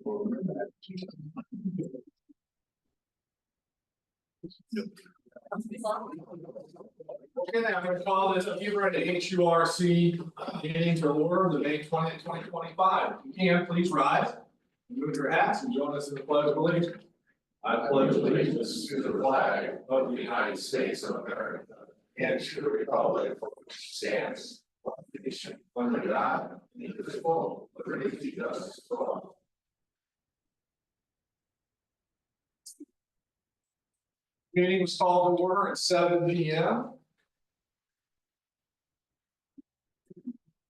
Okay, I'm going to call this Hebrew to HURC meeting to order, the May 20th, 2025. If you can, please rise, move your hats, and join us in the Pledge of Allegiance. I pledge allegiance to the flag of the United States of America and to the republic for which it stands, one nation, under God, indivisible, with liberty and justice for all. Meeting was called to order at 7 p.m.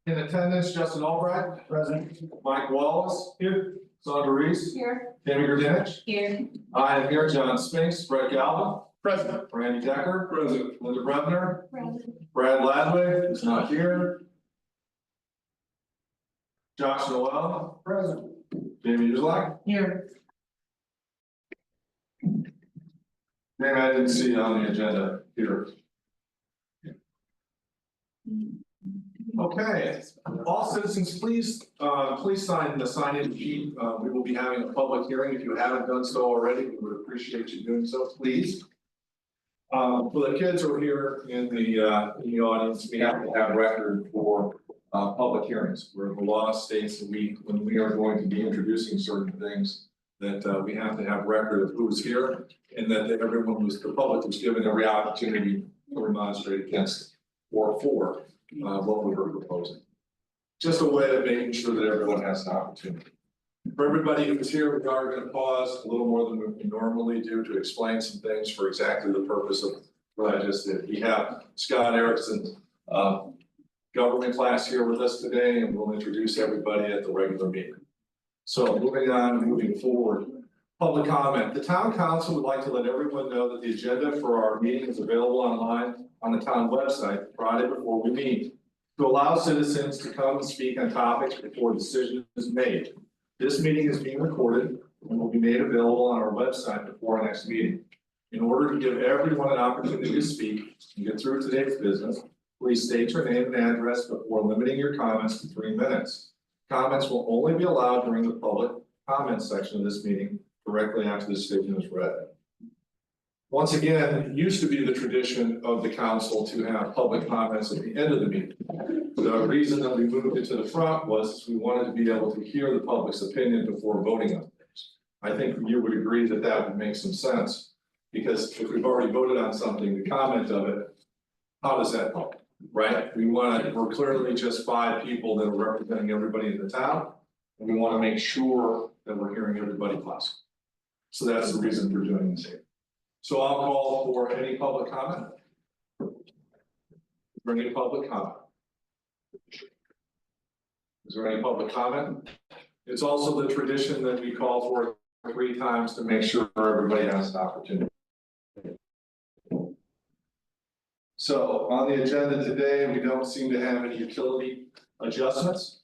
In attendance, Justin Albright. Present. Mike Wallace. Here. Sandra Reese. Here. Tammy Gurdinich. Here. I am here. John Spinks. Brett Galvin. Present. Randy Decker. Present. Linda Brebner. Present. Brad Ladway is not here. Josh Noel. Present. Jamie Uselak. Here. Maybe I didn't see it on the agenda here. Okay, all citizens, please sign the sign-in sheet. We will be having a public hearing. If you haven't done so already, we would appreciate you doing so, please. For the kids who are here in the audience, we have to have record for public hearings, where the law states that when we are going to be introducing certain things, that we have to have record of who's here, and that the public was given every opportunity to remonstrate against or for what we were proposing. Just a way of making sure that everyone has an opportunity. For everybody who is here, we are going to pause a little more than we normally do to explain some things for exactly the purpose of what I just did. We have Scott Erickson, government class here with us today, and we'll introduce everybody at the regular meeting. So moving forward, public comment. The town council would like to let everyone know that the agenda for our meeting is available online on the town website Friday before we meet, to allow citizens to come and speak on topics before a decision is made. This meeting is being recorded and will be made available on our website before our next meeting. In order to give everyone an opportunity to speak and get through today's business, please state your name and address before limiting your comments to 3 minutes. Comments will only be allowed during the public comment section of this meeting directly after the statement is read. Once again, it used to be the tradition of the council to have public comments at the end of the meeting. The reason that we moved it to the front was we wanted to be able to hear the public's opinion before voting on things. I think you would agree that that would make some sense, because if we've already voted on something, the comment of it, how does that help? Right? We're clearly just 5 people that are representing everybody in the town, and we want to make sure that we're hearing everybody possible. So that's the reason we're doing this here. So I'll call for any public comment. For any public comment. Is there any public comment? It's also the tradition that we call for 3 times to make sure everybody has an opportunity. So on the agenda today, we don't seem to have any utility adjustments.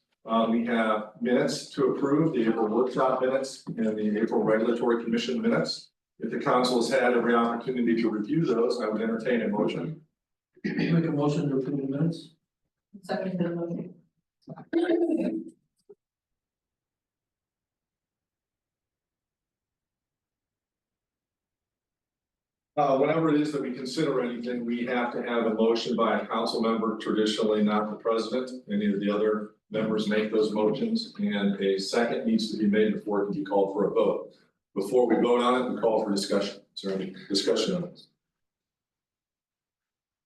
We have minutes to approve, the April workshop minutes and the April regulatory commission minutes. If the council has had every opportunity to review those, I would entertain a motion. Make a motion to approve the minutes. Second the motion. Whenever it is that we consider anything, we have to have a motion by a council member, traditionally not the president. Any of the other members make those motions, and a second needs to be made before it can be called for a vote. Before we vote on it, we call for discussion. Is there any discussion on this?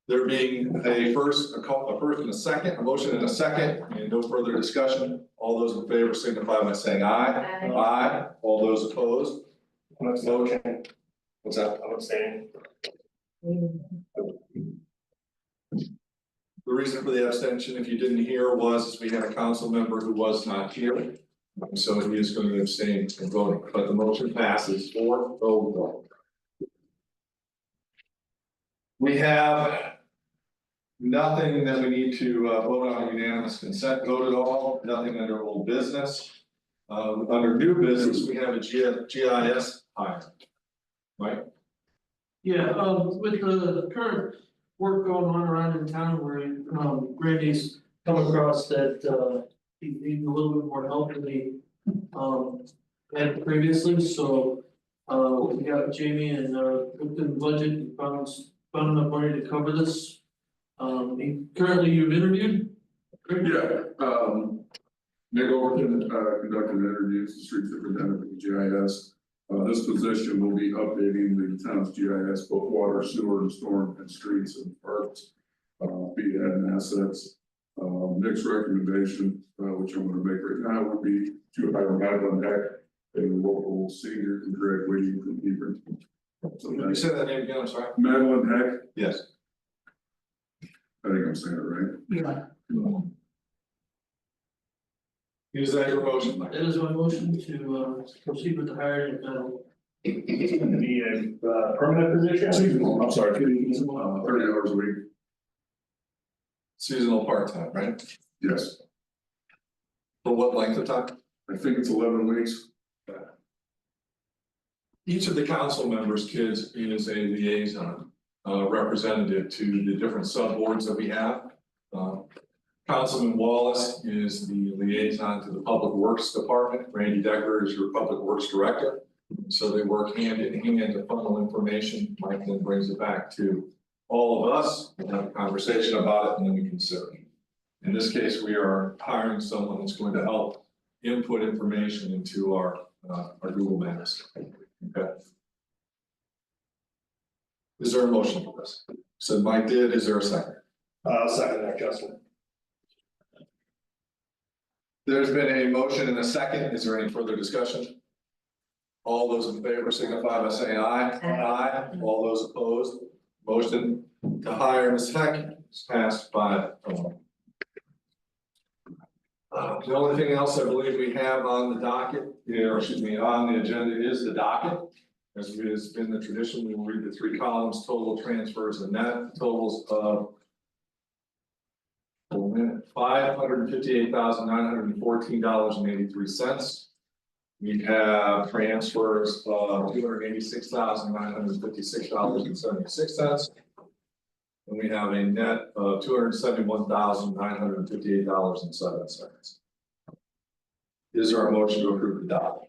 There being a first and a second, a motion and a second, and no further discussion. All those in favor signify by saying aye. Aye. Aye. All those opposed? Okay. What's that? I'm abstaining. The reason for the abstention, if you didn't hear, was we had a council member who was not here. So he is going to abstain from voting, but the motion passes 4-0. We have nothing that we need to vote on unanimous consent vote at all, nothing under old business. Under new business, we have a GIS hire. Right? Yeah, with the current work going on around in town where Grady's come across that he's needing a little bit more help in the had previously, so. We got Jamie and looked in the budget and found enough money to cover this. Currently you've interviewed? Yeah, Nick Overton, conducted interviews, the street superintendent with the GIS. This position will be updating the town's GIS, both water, sewer, and storm, and streets and parks. Be and assets. Nick's recommendation, which I'm gonna make right now, would be to hire Madeline Heck, a local senior and graduating from Hebron. So Can you say that name again, I'm sorry? Madeline Heck, Yes. I think I'm saying it right. Yeah. Is that your motion, Mike? That is my motion to proceed with the hiring of Madeline. It's gonna be a permanent position? Seasonal, I'm sorry, 30 hours a week, Seasonal part-time, right? yes, For what length of time? I think it's 11 weeks. Each of the council members' kids is a liaison, representative to the different subboards that we have. Councilman Wallace is the liaison to the Public Works Department. Randy Decker is your Public Works Director. So they work hand in hand to funnel information. Mike then brings it back to all of us, and have a conversation about it, and then we consider it. In this case, we are hiring someone that's going to help input information into our Google Maps. Okay. Is there a motion for this? So Mike did, is there a second? Second that, Justin. There's been a motion and a second. Is there any further discussion? All those in favor signify by saying aye. Aye. All those opposed, motion to hire Ms. Heck is passed by. The only thing else I believe we have on the docket, or excuse me, on the agenda is the docket. As it has been the tradition, we will read the 3 columns, total transfers and net totals of $558,914.83. We have transfers of $286,956.76. And we have a net of $271,958.07. Is there a motion to approve the document?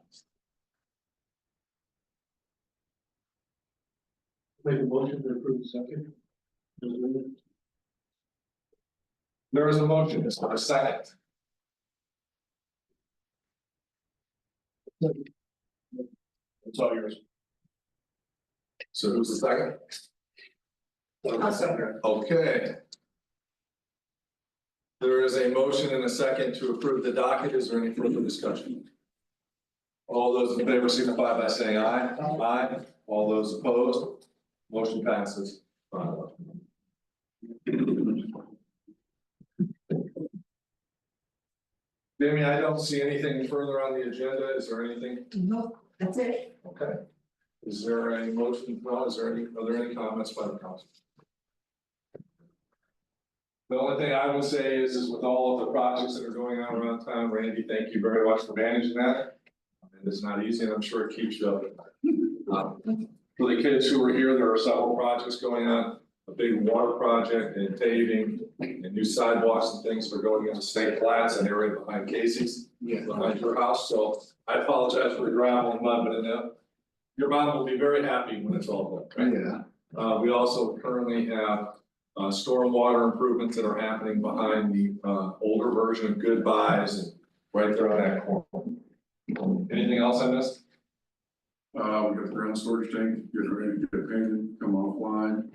Make a motion to approve the second. There is a motion, is there a second? It's all yours. So who's the second? I'll second. Okay. There is a motion and a second to approve the docket. Is there any further discussion? All those in favor signify by saying aye. Aye. All those opposed, motion passes. Jamie, I don't see anything further on the agenda. Is there anything? No, that's it. Okay. Is there a motion? No, are there any comments by the council? The only thing I would say is with all of the projects that are going on around town, Randy, thank you very much for managing that. And it's not easy, and I'm sure it keeps you up. For the kids who are here, there are several projects going on, a big water project and paving and new sidewalks and things that are going into State Flats and area behind Casey's, behind your house. So I apologize for the gravel and mud, but your mom will be very happy when it's all done, right? Yeah. We also currently have stormwater improvements that are happening behind the older version of Goodbyes and right there on that corner. Anything else I missed? We got the ground storage tank, getting ready to get painted, come offline.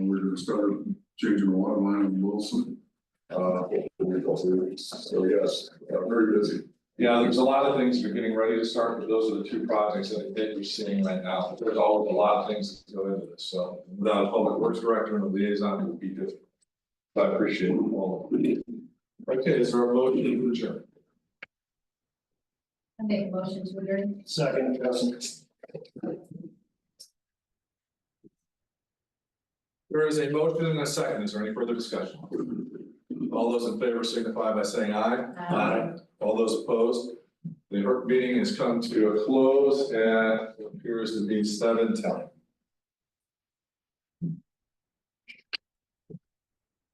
We're gonna start changing the water line in Wilson. So yes, very busy. Yeah, there's a lot of things that are getting ready to start, but those are the 2 projects that I think we're seeing right now. There's always a lot of things that go into this, so without a public works director and a liaison, it would be difficult. I appreciate it all. Okay, is there a motion to adjourn? I make a motion to adjourn. Second, Justin. There is a motion and a second. Is there any further discussion? All those in favor signify by saying aye. Aye. All those opposed? The HURC meeting has come to a close at what appears to be 7:10.